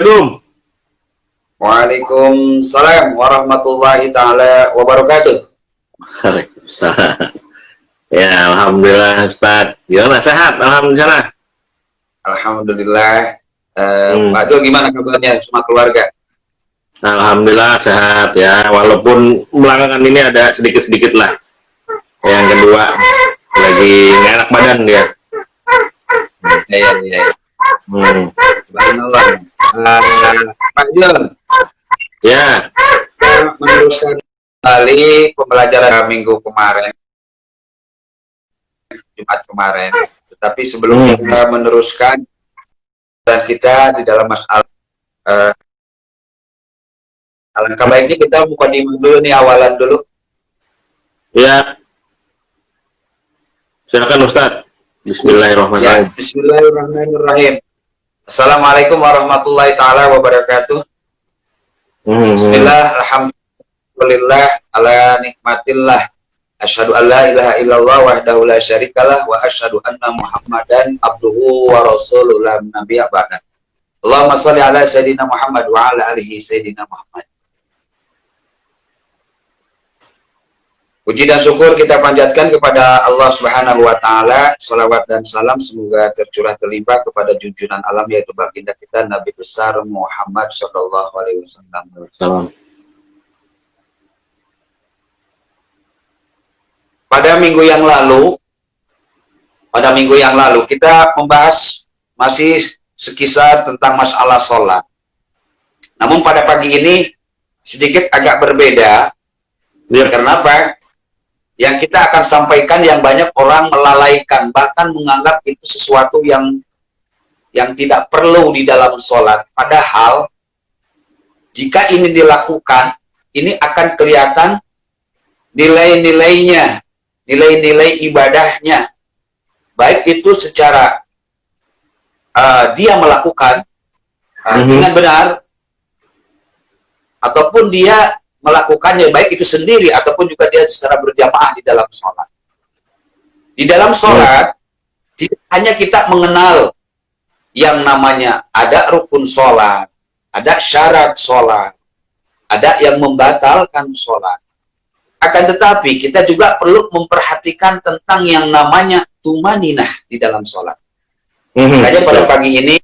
Assalamualaikum. Waalaikumsalam warahmatullahi taala wabarakatuh. Waalaikumsalam. Ya, alhamdulillah Ustaz. Gimana sehat? Alhamdulillah. Alhamdulillah. Hmm. Pak Jo gimana kabarnya semua keluarga? Alhamdulillah sehat ya. Walaupun belakangan ini ada sedikit-sedikit lah. Yang kedua lagi nggak enak badan dia. Iya. Hmm. Subhanallah. Pak Jo, Ya. kita meneruskan kembali pembelajaran minggu kemarin, Jumat kemarin. Tetapi sebelum kita meneruskan dan kita di dalam masalah alangkah baiknya kita mukadimah dulu nih, awalan dulu. Ya. Silakan Ustaz. Bismillahirrahmanirrahim. Ya, Bismillahirrahmanirrahim. Assalamualaikum warahmatullahi taala wabarakatuh. Bismillah, alhamdulillah, ala nikmatillah. Asyhadu an la ilaha illallah wahdahu la syarikalah wa asyhadu anna Muhammadan abduhu wa rasuluhu la nabiyya ba'da. Allahumma shalli ala sayyidina Muhammad wa ala alihi sayyidina Muhammad. Puji dan syukur kita panjatkan kepada Allah Subhanahu wa taala. Shalawat dan salam semoga tercurah terlimpah kepada junjungan alam yaitu baginda kita Nabi besar Muhammad sallallahu alaihi wasallam. Pada minggu yang lalu kita membahas masih sekisar tentang masalah sholat. Namun pada pagi ini sedikit agak berbeda. Kenapa? Yang kita akan sampaikan yang banyak orang melalaikan, bahkan menganggap itu sesuatu yang tidak perlu di dalam sholat. Padahal jika ini dilakukan, ini akan kelihatan nilai-nilainya, nilai-nilai ibadahnya, baik itu secara dia melakukan dengan benar, ataupun dia melakukannya baik itu sendiri, ataupun juga dia secara berjamaah di dalam sholat. Di dalam sholat, tidak hanya kita mengenal yang namanya ada rukun sholat, ada syarat sholat, ada yang membatalkan sholat. Akan tetapi kita juga perlu memperhatikan tentang yang namanya tumaninah di dalam sholat. Makanya pada pagi ini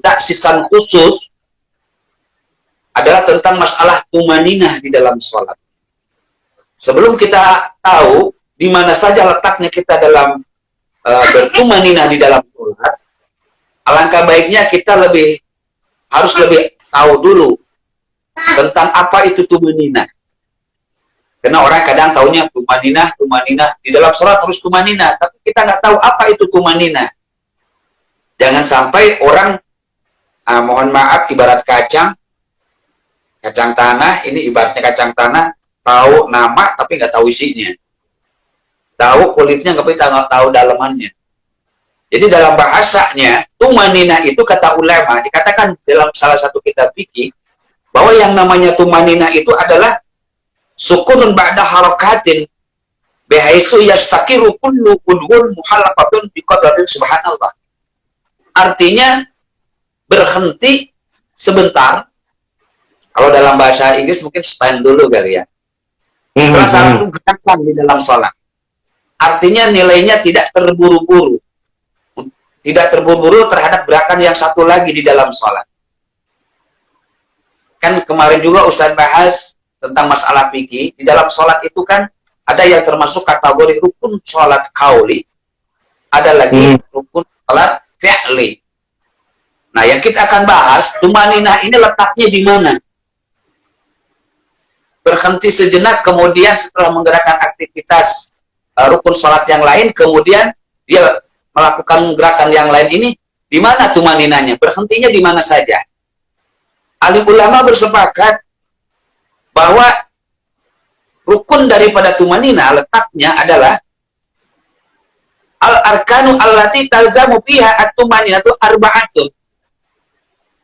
tak sisan khusus adalah tentang masalah tumaninah di dalam sholat. Sebelum kita tahu di mana saja letaknya kita dalam bertumaninah di dalam sholat, alangkah baiknya kita harus lebih tahu dulu tentang apa itu tumaninah. Karena orang kadang taunya tumaninah di dalam sholat harus tumaninah, tapi kita nggak tahu apa itu tumaninah. Jangan sampai orang mohon maaf ibarat kacang tanah, ini ibaratnya kacang tanah, tahu nama tapi nggak tahu isinya, tahu kulitnya tapi nggak tahu dalamannya. Jadi dalam bahasanya tumaninah itu kata ulama dikatakan dalam salah satu kitab fikih bahwa yang namanya tumaninah itu adalah sukunun ba'da harakatin bihaisu yastaqiru kullu udhun muhallaqatun biqadratin subhanallah. Artinya berhenti sebentar. Kalau dalam bahasa Inggris mungkin stand dulu kali ya. Setelah satu gerakan di dalam sholat. Artinya nilainya tidak terburu-buru. Tidak terburu-buru terhadap gerakan yang satu lagi di dalam sholat. Kan kemarin juga Ustaz bahas tentang masalah fikih. Di dalam sholat itu kan ada yang termasuk kategori rukun sholat qauli. Ada lagi rukun sholat fi'li. Nah yang kita akan bahas, tumaninah ini letaknya di mana? Berhenti sejenak, kemudian setelah menggerakkan aktivitas rukun sholat yang lain, kemudian dia melakukan gerakan yang lain ini, di mana tumaninahnya? Berhentinya di mana saja? Alim ulama bersepakat bahwa rukun daripada tumaninah letaknya adalah al-arkanu allati talzamu biha at-tumaninatu arba'atun.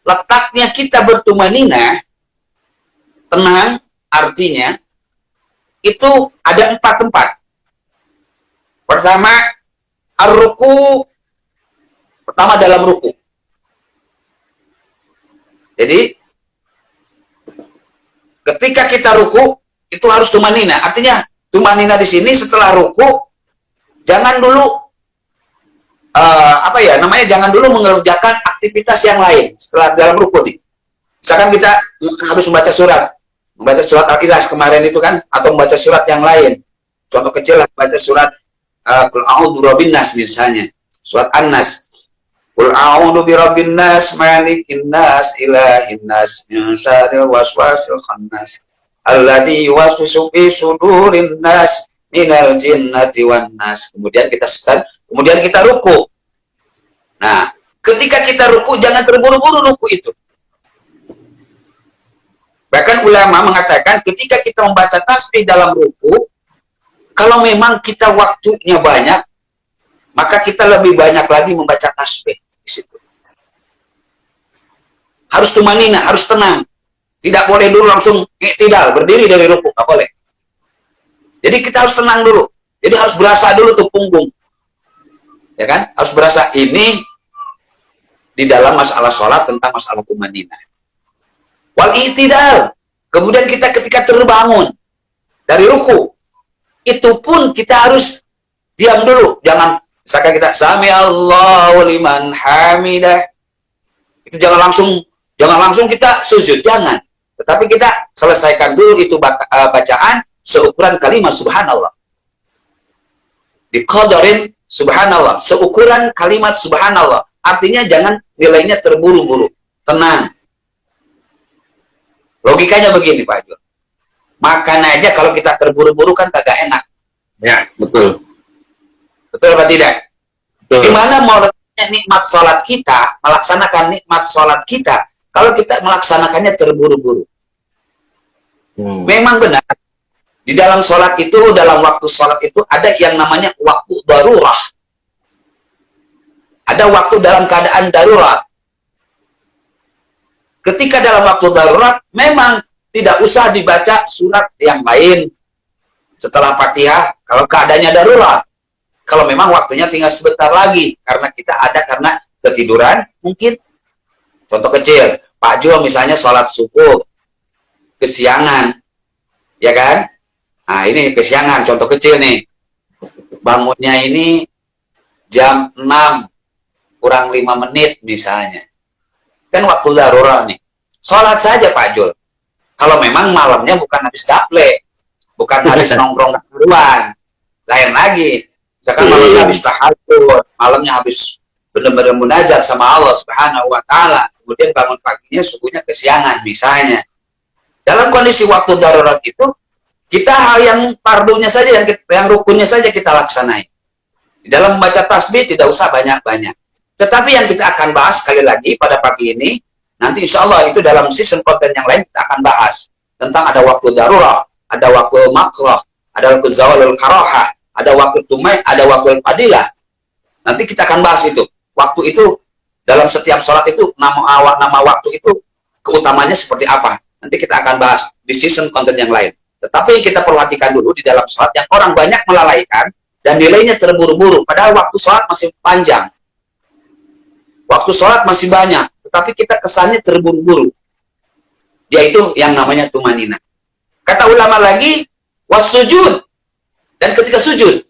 Letaknya kita bertumaninah, tenang, artinya itu ada 4 tempat. Pertama, ar-ruku, pertama dalam ruku. Jadi ketika kita ruku itu harus tumanina. Artinya tumanina di sini setelah ruku jangan dulu jangan dulu mengerjakan aktivitas yang lain setelah dalam ruku nih. Misalkan kita habis membaca surat Al-Ikhlas kemarin itu kan, atau membaca surat yang lain. Contoh kecil lah, baca surat Qul a'udzu birabbin nas misalnya, surat An-Nas. Qul a'udzu birabbin nas, malikin nas, ilahin nas, min syarril waswasil khannas, alladzi yuwaswisu fi sudurin nas, minal jinnati wan nas. Kemudian kita setan, kemudian kita ruku. Nah, ketika kita ruku jangan terburu-buru ruku itu. Bahkan ulama mengatakan ketika kita membaca tasbih dalam ruku, kalau memang kita waktunya banyak, maka kita lebih banyak lagi membaca tasbih di situ. Harus tumanina, harus tenang. Tidak boleh dulu langsung i'tidal, berdiri dari ruku, nggak boleh. Jadi kita harus tenang dulu. Jadi harus berasa dulu tuh punggung. Ya kan? Harus berasa ini di dalam masalah sholat tentang masalah tumanina. Wal i'tidal. Kemudian kita ketika terbangun dari ruku, itu pun kita harus diam dulu. Jangan, misalkan kita sami Allahu liman hamidah, itu jangan langsung kita sujud, jangan. Tetapi kita selesaikan dulu itu bacaan seukuran kalimat subhanallah. Diqadarin subhanallah, seukuran kalimat subhanallah. Artinya jangan nilainya terburu-buru, tenang. Logikanya begini Pak Jo. Makan aja kalau kita terburu-buru kan kagak enak. Ya, betul. Betul apa tidak? Betul. Gimana mau nikmat sholat kita, melaksanakan nikmat sholat kita, kalau kita melaksanakannya terburu-buru? Memang benar. Di dalam sholat itu, dalam waktu sholat itu, ada yang namanya waktu darurah. Ada waktu dalam keadaan darurat. Ketika dalam waktu darurat, memang tidak usah dibaca surat yang lain setelah Fatihah kalau keadaannya darurat. Kalau memang waktunya tinggal sebentar lagi, karena kita ada karena ketiduran, mungkin. Contoh kecil, Pak Jo misalnya sholat subuh, kesiangan, ya kan? Nah ini kesiangan, contoh kecil nih. Bangunnya ini jam 6 kurang 5 menit misalnya. Kan waktu darurat nih. Sholat saja Pak Jul. Kalau memang malamnya bukan habis gaple, bukan habis nongkrong keluar, lain lagi. Misalkan malamnya habis tahajud, malamnya habis benar-benar munajat sama Allah Subhanahu wa Ta'ala, kemudian bangun paginya subuhnya kesiangan misalnya. Dalam kondisi waktu darurat itu, kita hal yang fardunya saja, yang rukunnya saja kita laksanain. Di dalam membaca tasbih tidak usah banyak-banyak. Tetapi yang kita akan bahas sekali lagi pada pagi ini, nanti insya Allah itu dalam season konten yang lain kita akan bahas tentang ada waktu darurat, ada waktu makrah, ada waktu zawalul karohah, ada waktu tumai, ada waktu fadilah. Nanti kita akan bahas itu. Waktu itu dalam setiap sholat itu nama waktu itu keutamanya seperti apa. Nanti kita akan bahas di season konten yang lain. Tetapi kita perhatikan dulu di dalam sholat yang orang banyak melalaikan dan nilainya terburu-buru. Padahal waktu sholat masih panjang. Waktu sholat masih banyak, tetapi kita kesannya terburu-buru. Yaitu yang namanya tumanina. Kata ulama lagi, wasujud. Dan ketika sujud,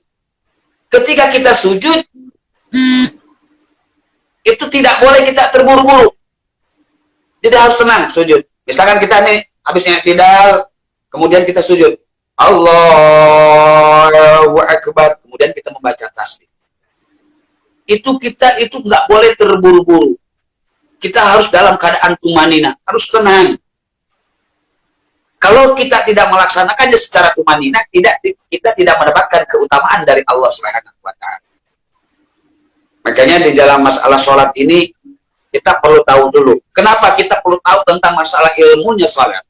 ketika kita sujud, itu tidak boleh kita terburu-buru. Jadi harus tenang sujud. Misalkan kita nih habisnya tidak, kemudian kita sujud. Allahu Akbar. Kemudian kita membaca tasbih. Kita itu nggak boleh terburu-buru. Kita harus dalam keadaan tumanina, harus tenang. Kalau kita tidak melaksanakannya secara tumanina, kita tidak mendapatkan keutamaan dari Allah Subhanahu wa Ta'ala. Makanya di dalam masalah sholat ini kita perlu tahu dulu. Kenapa kita perlu tahu tentang masalah ilmunya sholat?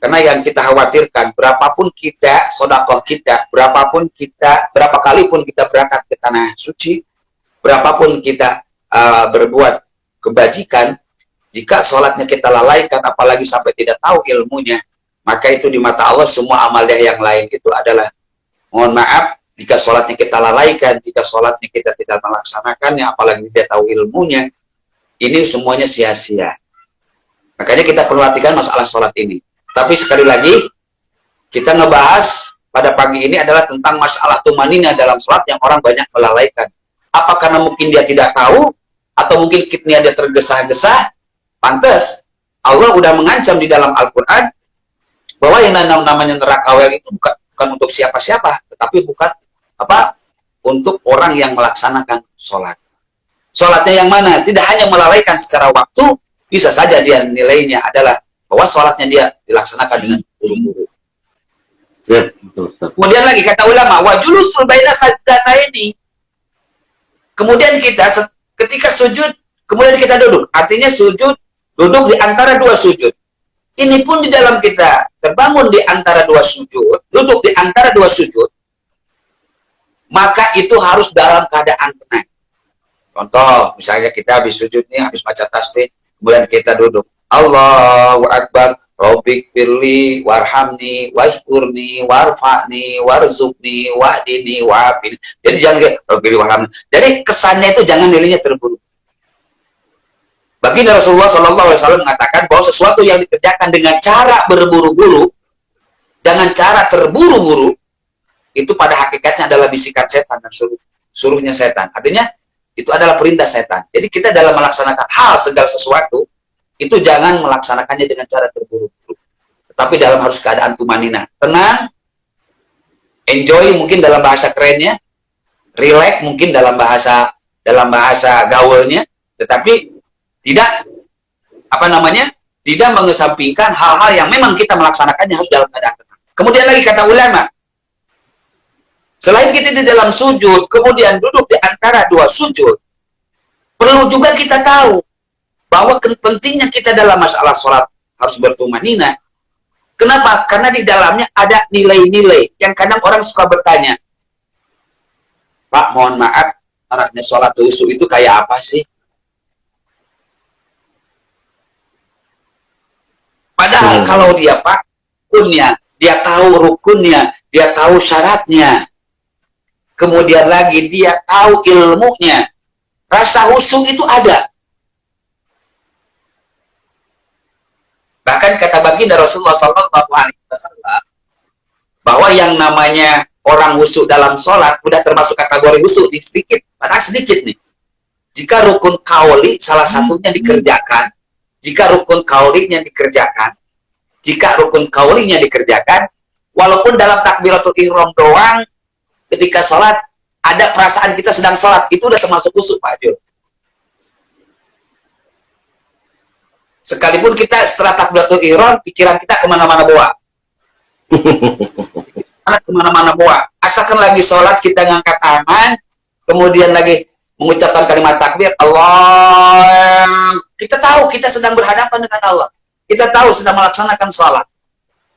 Karena yang kita khawatirkan, berapapun kita, sodakoh kita, berapa kali pun kita berangkat ke tanah suci, berapapun kita berbuat kebajikan, jika sholatnya kita lalaikan, apalagi sampai tidak tahu ilmunya, maka itu di mata Allah semua amalia yang lain itu adalah, mohon maaf, jika sholatnya kita lalaikan, jika sholatnya kita tidak melaksanakannya, apalagi tidak tahu ilmunya, ini semuanya sia-sia. Makanya kita perhatikan masalah sholat ini. Tapi sekali lagi, kita ngebahas pada pagi ini adalah tentang masalah tumanina dalam sholat yang orang banyak melalaikan. Apa karena mungkin dia tidak tahu, atau mungkin kitnya dia tergesa-gesa? Pantas Allah udah mengancam di dalam Al-Quran bahwa yang namanya neraka awal itu bukan untuk siapa-siapa, tetapi bukan untuk orang yang melaksanakan sholat. Sholatnya yang mana? Tidak hanya melalaikan secara waktu, bisa saja dia nilainya adalah bahwa sholatnya dia dilaksanakan dengan buru-buru. Ya, betul, betul. Kemudian lagi kata ulama, wajulusul baina sajdataini. Kemudian kita ketika sujud, kemudian kita duduk. Artinya sujud, duduk di antara dua sujud. Ini pun di dalam kita terbangun di antara dua sujud, duduk di antara dua sujud, maka itu harus dalam keadaan tenang. Contoh, misalnya kita habis sujud nih, habis baca tasbih, kemudian kita duduk. Allahu Akbar, Rabbik firli, warhamni, washkurni, warfa'ni, warzukni, wahdini, wa'afini. Jadi jangan kayak Rabbik warhamni. Jadi kesannya itu jangan nilainya terburu. Baginda Rasulullah SAW mengatakan bahwa sesuatu yang dikerjakan dengan cara berburu-buru, dengan cara terburu-buru, itu pada hakikatnya adalah bisikan setan dan suruhnya setan. Artinya, itu adalah perintah setan. Jadi kita dalam melaksanakan hal segala sesuatu, itu jangan melaksanakannya dengan cara terburu-buru. Tetapi dalam harus keadaan tumanina. Tenang, enjoy mungkin dalam bahasa kerennya, relax mungkin dalam bahasa gaulnya, tetapi tidak tidak mengesampingkan hal-hal yang memang kita melaksanakannya harus dalam keadaan tenang. Kemudian lagi kata ulama, selain kita di dalam sujud, kemudian duduk di antara dua sujud, perlu juga kita tahu bahwa pentingnya kita dalam masalah sholat harus bertumanina. Kenapa? Karena di dalamnya ada nilai-nilai yang kadang orang suka bertanya, Pak, mohon maaf, arahnya sholat khusyuk itu kayak apa sih? Padahal kalau dia Pak, rukunnya, dia tahu rukunnya, dia tahu syaratnya, kemudian lagi dia tahu ilmunya, rasa khusyuk itu ada. Bahkan kata baginda Rasulullah SAW bahwa yang namanya orang khusyuk dalam sholat udah termasuk kategori khusyuk sedikit, padahal sedikit nih. Jika rukun qauli salah satunya dikerjakan, jika rukun qaulinya dikerjakan, walaupun dalam takbiratul ihram doang, ketika sholat ada perasaan kita sedang sholat, itu udah termasuk khusyuk, Pak Jul. Sekalipun kita setelah takbiratul ihram, pikiran kita kemana-mana boa. Kemana-mana boa. Asalkan lagi sholat, kita ngangkat tangan, kemudian lagi mengucapkan kalimat takbir, Allah. Kita tahu kita sedang berhadapan dengan Allah. Kita tahu sedang melaksanakan sholat.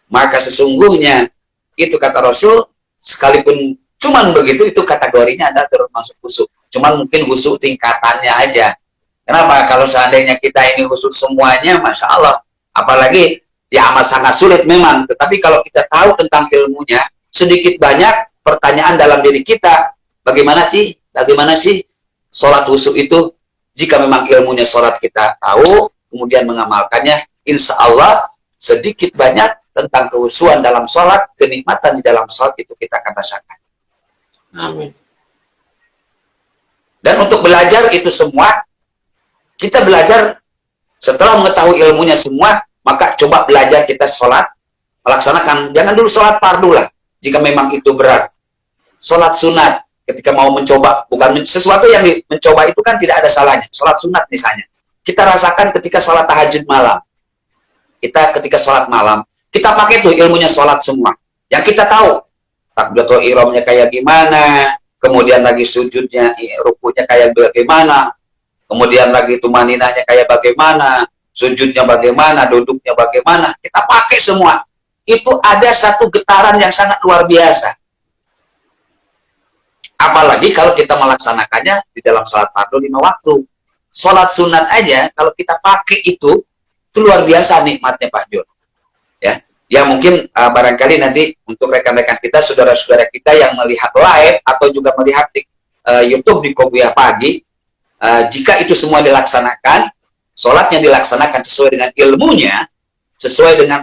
Maka sesungguhnya, itu kata Rasul, sekalipun cuman begitu, itu kategorinya ada termasuk khusyuk. Cuman mungkin khusyuk tingkatannya aja. Kenapa? Kalau seandainya kita ini khusyuk semuanya, Masya Allah. Apalagi, ya amat sangat sulit memang. Tetapi kalau kita tahu tentang ilmunya, sedikit banyak pertanyaan dalam diri kita. Bagaimana sih sholat khusyuk itu? Jika memang ilmunya sholat kita tahu, kemudian mengamalkannya, insya Allah sedikit banyak tentang kehusuan dalam sholat, kenikmatan di dalam sholat itu kita akan rasakan. Amin. Dan untuk belajar itu semua, kita belajar setelah mengetahui ilmunya semua, maka coba belajar kita sholat, melaksanakan, jangan dulu sholat fardu lah, jika memang itu berat. Sholat sunat, ketika mau mencoba, bukan sesuatu yang mencoba itu kan tidak ada salahnya. Sholat sunat misalnya, kita rasakan ketika sholat tahajud malam. Kita ketika sholat malam, kita pakai tuh ilmunya sholat semua. Yang kita tahu, takbiratul ihramnya kayak gimana, kemudian lagi sujudnya, rukunya kayak bagaimana, kemudian lagi tumaninahnya kayak bagaimana, sujudnya bagaimana, duduknya bagaimana, kita pakai semua. Itu ada satu getaran yang sangat luar biasa. Apalagi kalau kita melaksanakannya di dalam sholat fardu 5 waktu. Sholat sunat aja, kalau kita pakai itu luar biasa nikmatnya Pak Jun. Ya mungkin barangkali nanti untuk rekan-rekan kita, saudara-saudara kita yang melihat live atau juga melihat di YouTube di Kopiah Pagi, jika itu semua dilaksanakan, sholatnya dilaksanakan sesuai dengan ilmunya, sesuai dengan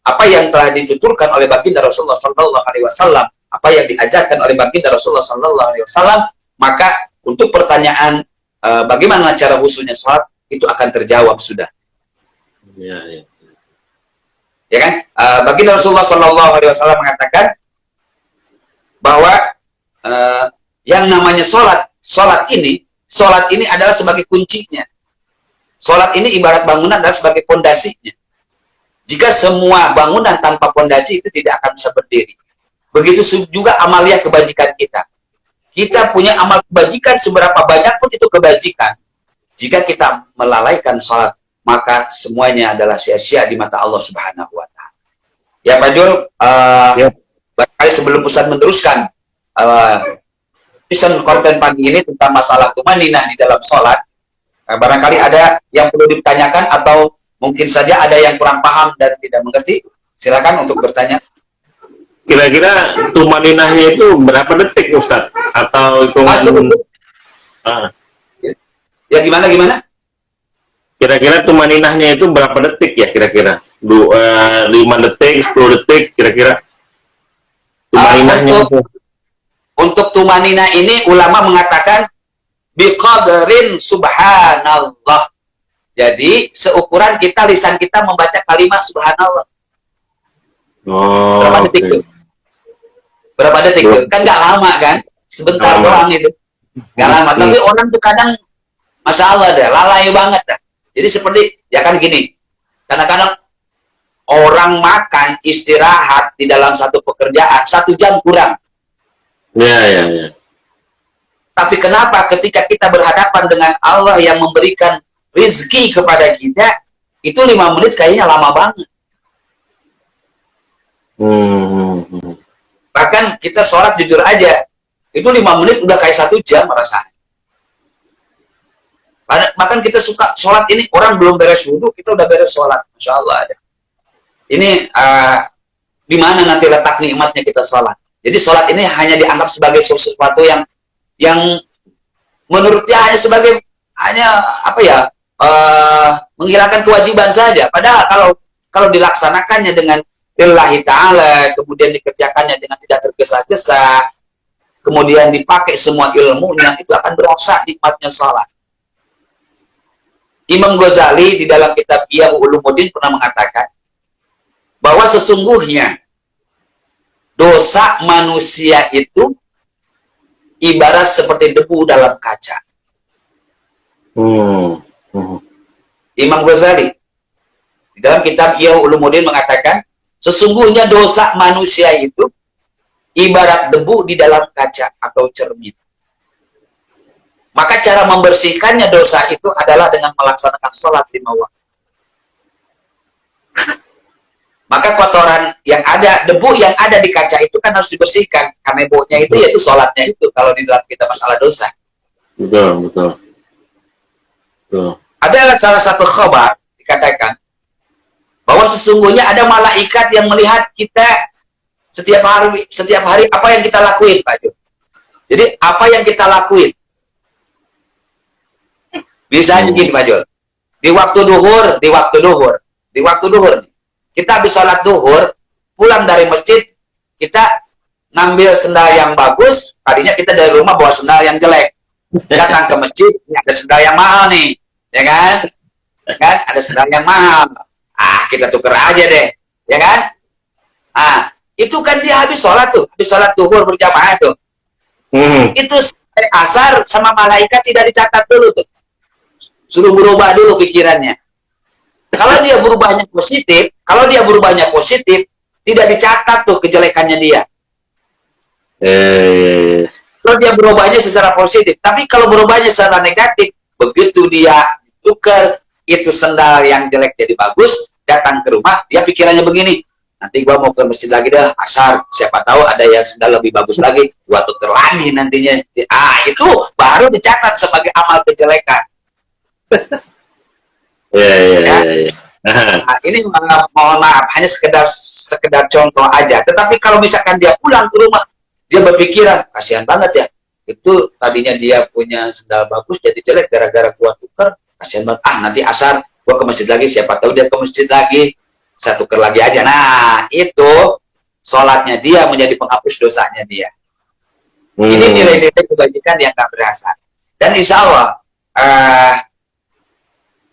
apa yang telah dituturkan oleh baginda Rasulullah Sallallahu Alaihi Wasallam, apa yang diajarkan oleh baginda Rasulullah Sallallahu Alaihi Wasallam, maka untuk pertanyaan bagaimana cara khususnya sholat itu akan terjawab sudah. Ya, ya. Ya kan? Baginda Rasulullah Sallallahu Alaihi Wasallam mengatakan bahwa yang namanya sholat ini adalah sebagai kuncinya. Sholat ini ibarat bangunan adalah sebagai pondasinya. Jika semua bangunan tanpa pondasi itu tidak akan bisa berdiri. Begitu juga amalia kebajikan kita. Kita punya amal kebajikan seberapa banyak pun itu kebajikan. Jika kita melalaikan sholat, maka semuanya adalah sia-sia di mata Allah Subhanahu wa Ta'ala. Ya Pak Jul, barangkali sebelum Ustaz meneruskan pesan konten pagi ini tentang masalah tumaninah di dalam sholat, barangkali ada yang perlu ditanyakan atau mungkin saja ada yang kurang paham dan tidak mengerti, silakan untuk bertanya. Kira-kira tumaninahnya itu berapa detik Ustadz? Atau hitungan? Ya gimana? Kira-kira tumaninahnya itu berapa detik ya kira-kira? 5 detik, 10 detik kira-kira? Tumaninahnya untuk tumaninah ini ulama mengatakan biqadrin subhanallah. Jadi seukuran lisan kita membaca kalimat subhanallah. Berapa detik tuh? Berapa detik tuh? Kan nggak lama kan? Sebentar doang itu. Nggak lama. Tapi orang tuh kadang, masya Allah dah, lalai banget dah. Jadi seperti, ya kan gini, kadang-kadang orang makan, istirahat di dalam satu pekerjaan, 1 jam kurang. Ya. Tapi kenapa ketika kita berhadapan dengan Allah yang memberikan rizki kepada kita, itu 5 menit kayaknya lama banget. Bahkan kita sholat jujur aja, itu 5 menit udah kayak 1 jam rasanya. Bahkan kita suka sholat ini, orang belum beres wudhu, kita udah beres sholat. Masya Allah ada. Ini di mana nanti letak nikmatnya kita sholat. Jadi sholat ini hanya dianggap sebagai sesuatu yang menurut dia hanya menghilangkan kewajiban saja. Padahal kalau dilaksanakannya dengan lillahi ta'ala, kemudian dikerjakannya dengan tidak tergesa-gesa, kemudian dipakai semua ilmunya, itu akan berasa nikmatnya sholat. Imam Ghazali di dalam kitab Ihya Ulumuddin pernah mengatakan bahwa sesungguhnya dosa manusia itu ibarat seperti debu dalam kaca. Imam Ghazali di dalam kitab Ihya Ulumuddin mengatakan sesungguhnya dosa manusia itu ibarat debu di dalam kaca atau cermin. Maka cara membersihkannya dosa itu adalah dengan melaksanakan sholat 5 waktu. Maka kotoran yang ada, debu yang ada di kaca itu kan harus dibersihkan. Karena debunya itu yaitu sholatnya itu kalau di dalam kita masalah dosa. Betul. Adalah salah satu khabar dikatakan bahwa sesungguhnya ada malaikat yang melihat kita setiap hari apa yang kita lakuin, Pak Jo. Jadi apa yang kita lakuin? Misalnya gini, Pak Jo. Di waktu duhur, kita habis sholat duhur, pulang dari masjid, kita ngambil sendal yang bagus. Tadinya kita dari rumah bawa sendal yang jelek, datang ke masjid, ada sendal yang mahal nih, ya kan? Ada sendal yang mahal. Kita tuker aja deh, ya kan? Itu kan dia habis sholat duhur berjamaah tuh. Itu asar sama malaikat tidak dicatat dulu tuh. Suruh berubah dulu pikirannya. Kalau dia berubahnya positif, tidak dicatat tuh kejelekannya dia. Kalau dia berubahnya secara positif, tapi kalau berubahnya secara negatif, begitu dia tukar itu sendal yang jelek jadi bagus, datang ke rumah, dia pikirannya begini, nanti gua mau ke masjid lagi dah, asar, siapa tahu ada yang sendal lebih bagus lagi, gua tuker lagi nantinya. Itu baru dicatat sebagai amal kejelekan. Ini mohon maaf, hanya sekedar contoh aja. Tetapi kalau misalkan dia pulang ke rumah, dia berpikiran, kasihan banget ya, itu tadinya dia punya sendal bagus jadi jelek gara-gara gua tuker, kasihan banget, nanti asar gua ke masjid lagi, siapa tahu dia ke masjid lagi, saya tuker lagi aja. Nah, itu sholatnya dia menjadi penghapus dosanya dia. Ini nilai-nilai kebajikan yang gak berasa. Dan insya Allah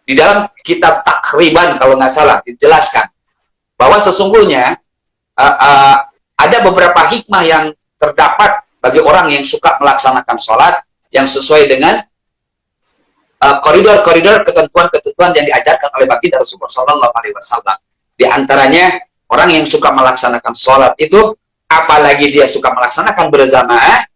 di dalam kitab Takriban kalau nggak salah dijelaskan bahwa sesungguhnya ada beberapa hikmah yang terdapat bagi orang yang suka melaksanakan sholat yang sesuai dengan koridor-koridor ketentuan-ketentuan yang diajarkan oleh baginda Rasulullah SAW. Di antaranya orang yang suka melaksanakan sholat itu, apalagi dia suka melaksanakan berjamaah,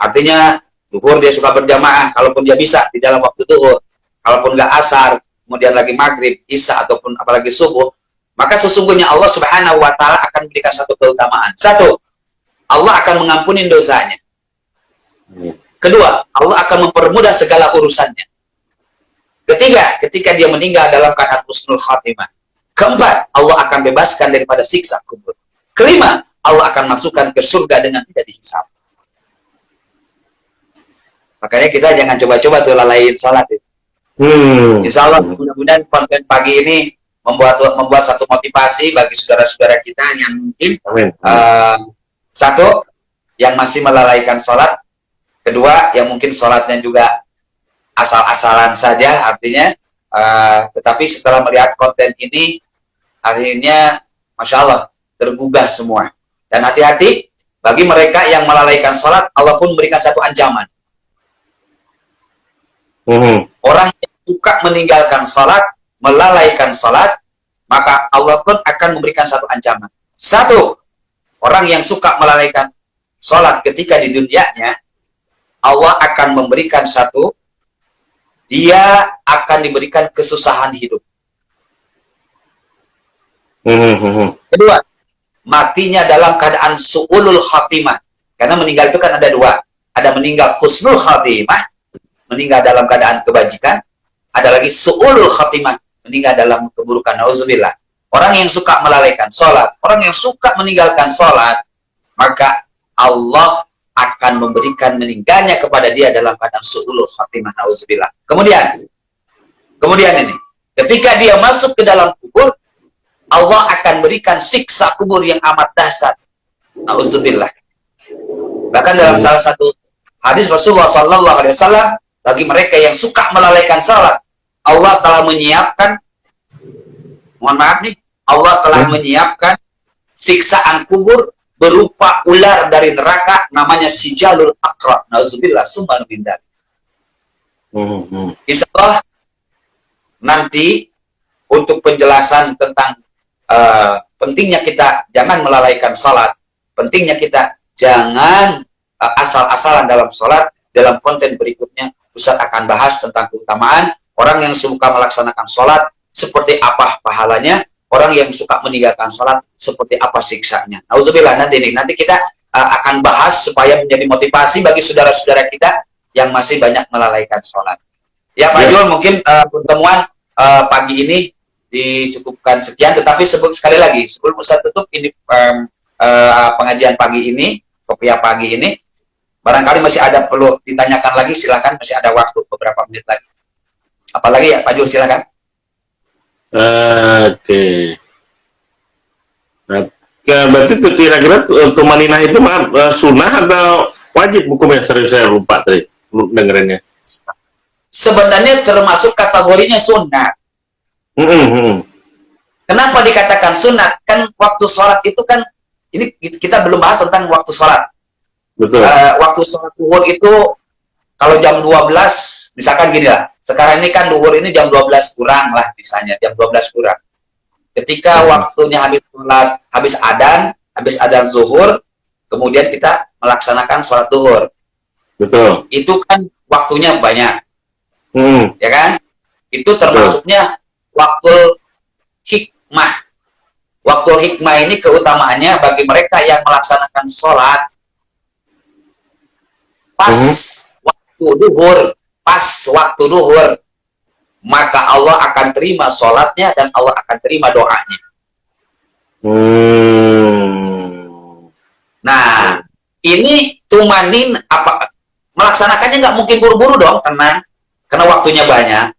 artinya zuhur dia suka berjamaah, kalaupun dia bisa di dalam waktu zuhur, kalaupun nggak asar, kemudian lagi maghrib, isya ataupun apalagi subuh, maka sesungguhnya Allah Subhanahu Wa Taala akan memberikan satu keutamaan. Satu, Allah akan mengampuni dosanya. Kedua, Allah akan mempermudah segala urusannya. Ketiga, ketika dia meninggal dalam keadaan husnul khatimah. Keempat, Allah akan bebaskan daripada siksa kubur. Kelima, Allah akan masukkan ke surga dengan tidak dihisab. Makanya kita jangan coba-coba tuh lalaiin sholat itu. Insya Allah mudah-mudahan konten pagi ini membuat satu motivasi bagi saudara-saudara kita yang mungkin satu, yang masih melalaikan sholat. Kedua, yang mungkin sholatnya juga asal-asalan saja, artinya tetapi setelah melihat konten ini akhirnya Masya Allah tergugah semua. Dan hati-hati bagi mereka yang melalaikan sholat, Allah pun memberikan satu ancaman. Orang yang suka meninggalkan sholat, melalaikan sholat, maka Allah pun akan memberikan satu ancaman. Satu, orang yang suka melalaikan sholat ketika di dunianya, Allah akan memberikan satu, dia akan diberikan kesusahan hidup. Kedua, matinya dalam keadaan su'ulul khatimah. Karena meninggal itu kan ada dua. Ada meninggal husnul khatimah, meninggal dalam keadaan kebajikan. Ada lagi su'ulul khatimah, meninggal dalam keburukan. Nauzubillah. Orang yang suka melalaikan sholat, orang yang suka meninggalkan sholat, maka Allah akan memberikan meninggalnya kepada dia dalam keadaan su'ulul khatimah. Nauzubillah. Kemudian ini, ketika dia masuk ke dalam kubur, Allah akan berikan siksa kubur yang amat dahsyat. Nauzubillah. Bahkan dalam salah satu hadis Rasulullah SAW, bagi mereka yang suka melalaikan salat, Allah telah menyiapkan, mohon maaf nih, Allah telah menyiapkan siksaan kubur berupa ular dari neraka, namanya Sijalul Aqra. Nauzubillah, summa numindah. Insya Allah nanti untuk penjelasan tentang pentingnya kita jangan melalaikan salat, pentingnya kita jangan asal-asalan dalam salat. Dalam konten berikutnya Ustaz akan bahas tentang keutamaan orang yang suka melaksanakan salat, seperti apa pahalanya, orang yang suka meninggalkan salat, seperti apa siksanya. Nauzubillah, nanti kita akan bahas supaya menjadi motivasi bagi saudara-saudara kita yang masih banyak melalaikan salat. Ya Pak Jul, mungkin pertemuan pagi ini dicukupkan sekian, tetapi sekali lagi sebelum Ustaz tutup ini pengajian pagi ini, kopiah pagi ini, barangkali masih ada perlu ditanyakan lagi, silakan, masih ada waktu beberapa menit lagi. Apalagi ya Pak Jul, silakan. Oke. Nah, berarti kira-kira tumaninah itu sunnah atau wajib hukumnya? Serius, saya lupa tadi dengerinnya. Sebenarnya termasuk kategorinya sunnah. Kenapa dikatakan sunat? Kan waktu sholat itu kan, ini kita belum bahas tentang waktu sholat. Betul. Waktu sholat duhur itu kalau jam 12, misalkan gini lah, sekarang ini kan duhur ini jam 12 kurang lah, misalnya jam 12 kurang. Ketika waktunya habis sholat, habis adan zuhur, kemudian kita melaksanakan sholat duhur. Betul. Itu kan waktunya banyak. Ya kan? Itu termasuknya waktu hikmah. Waktu hikmah ini keutamaannya bagi mereka yang melaksanakan sholat pas waktu duhur, maka Allah akan terima sholatnya dan Allah akan terima doanya. Nah, ini tumanin apa? Melaksanakannya nggak mungkin buru-buru dong, tenang, karena waktunya banyak.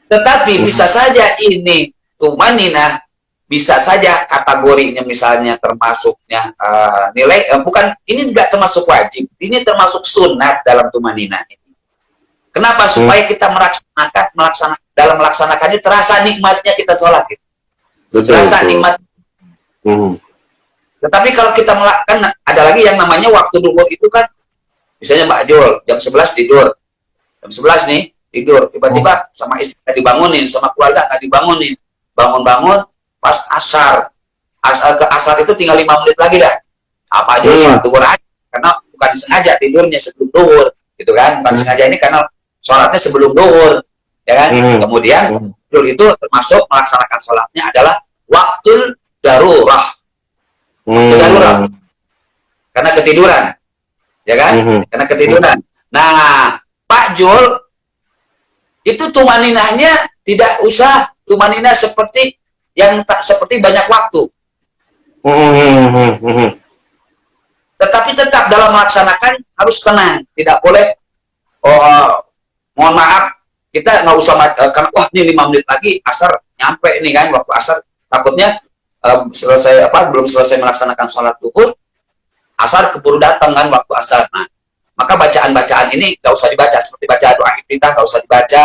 Tetapi bisa saja ini tumanina, bisa saja kategorinya misalnya termasuknya nilai bukan, ini nggak termasuk wajib, ini termasuk sunat dalam tumanina ini. Kenapa? Supaya kita dalam melaksanakannya terasa nikmatnya kita sholat gitu. Terasa nikmat. Tetapi kalau kita melakukan, ada lagi yang namanya waktu duhur itu kan, misalnya Mbak Jul jam 11 tidur, jam 11 nih tidur, tiba-tiba sama istri nggak dibangunin, sama keluarga nggak dibangunin, bangun-bangun pas asar ke asar itu tinggal 5 menit lagi dah, apa aja sholat duhur aja, karena bukan sengaja tidurnya sebelum duhur gitu kan, bukan sengaja ini karena sholatnya sebelum duhur ya kan. Kemudian tidur itu termasuk melaksanakan sholatnya adalah waktu darurah, waktu darurat karena ketiduran ya kan, karena ketiduran. Nah Pak Jul itu tumaninahnya tidak usah tumaninah seperti yang tak seperti banyak waktu, tetapi tetap dalam melaksanakan harus tenang, tidak boleh mohon maaf kita nggak usah karena wah ini 5 menit lagi asar nyampe nih kan, waktu asar takutnya belum selesai melaksanakan sholat duhur asar keburu datang kan waktu asar. Nah maka bacaan-bacaan ini nggak usah dibaca, seperti baca doa iftitah nggak usah dibaca,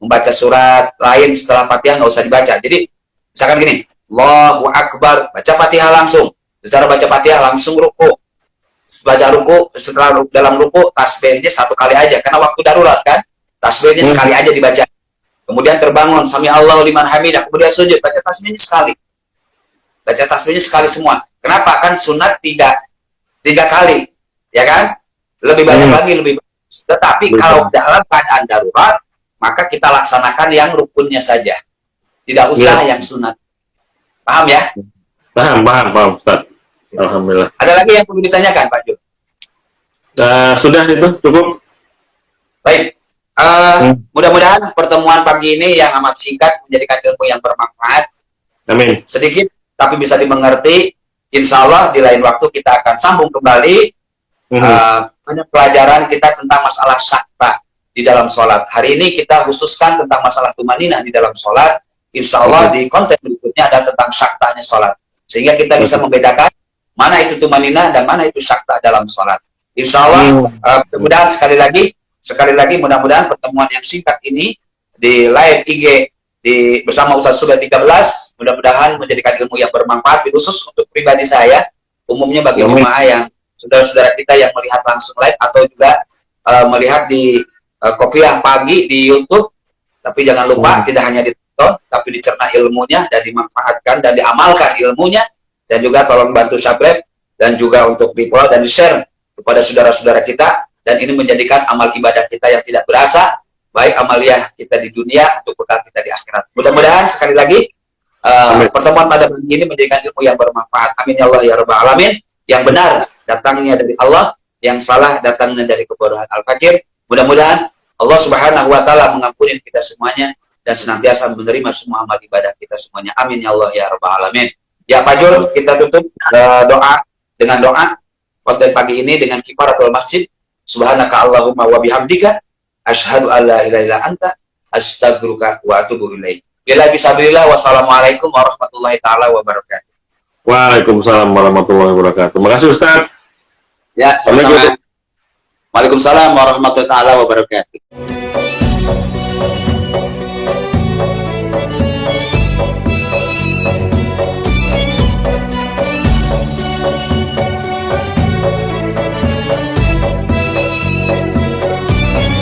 membaca surat lain setelah Fatihah nggak usah dibaca. Jadi misalkan gini, Allahu Akbar, baca Fatihah langsung, secara baca Fatihah langsung ruku, baca ruku, setelah dalam ruku tasbihnya 1 kali aja karena waktu darurat kan, tasbihnya sekali aja dibaca. Kemudian terbangun sami Allahu liman hamidah, kemudian sujud, baca tasbihnya sekali, baca tasbihnya sekali semua. Kenapa? Kan sunat 3 kali ya kan, lebih banyak lagi lebih bagus. Tetapi kalau dalam keadaan darurat maka kita laksanakan yang rukunnya saja, tidak usah yang sunat. Paham ya? Paham Ustaz. Alhamdulillah. Ada lagi yang perlu ditanyakan Pak Jul? Sudah itu cukup. Baik. Mudah-mudahan pertemuan pagi ini yang amat singkat menjadikan ilmu yang bermanfaat. Amin. Sedikit tapi bisa dimengerti. Insya Allah di lain waktu kita akan sambung kembali pada pelajaran kita tentang masalah syakta di dalam sholat. Hari ini kita khususkan tentang masalah tumanina di dalam sholat. Insya Allah di konten berikutnya ada tentang syaktanya sholat, sehingga kita bisa membedakan mana itu tumanina dan mana itu syakta dalam sholat. Insya Allah mudah-mudahan sekali lagi mudah-mudahan pertemuan yang singkat ini di live IG bersama Ustaz Sudah 13 mudah-mudahan menjadikan ilmu yang bermanfaat, khusus untuk pribadi saya, umumnya bagi jemaah yang saudara-saudara kita yang melihat langsung live atau juga melihat di Kopiah Pagi di YouTube. Tapi jangan lupa tidak hanya ditonton tapi dicerna ilmunya dan dimanfaatkan dan diamalkan ilmunya, dan juga tolong bantu subscribe dan juga untuk di-follow dan di-share kepada saudara-saudara kita, dan ini menjadikan amal ibadah kita yang tidak berasa, baik amaliyah kita di dunia untuk bekal kita di akhirat. Mudah-mudahan sekali lagi pertemuan pada pagi ini menjadikan ilmu yang bermanfaat. Amin ya Allah ya rabbal alamin. Yang benar datangnya dari Allah, yang salah datangnya dari kebodohan al-fakir. Mudah-mudahan Allah Subhanahu wa taala mengampuni kita semuanya dan senantiasa menerima semua amal ibadah kita semuanya. Amin ya Allah ya rabbal alamin. Ya Pak Jul, kita tutup dengan doa konten pagi ini dengan kifaratul masjid. Subhanaka Allahumma wa bihamdika asyhadu an la ilaha illa anta astaghfiruka wa atubu ilaik. Bila bismillah, wassalamualaikum warahmatullahi taala wabarakatuh. Waalaikumsalam warahmatullahi wabarakatuh. Terima kasih Ustaz. Ya, sama-sama. Waalaikumsalam warahmatullahi taala wabarakatuh.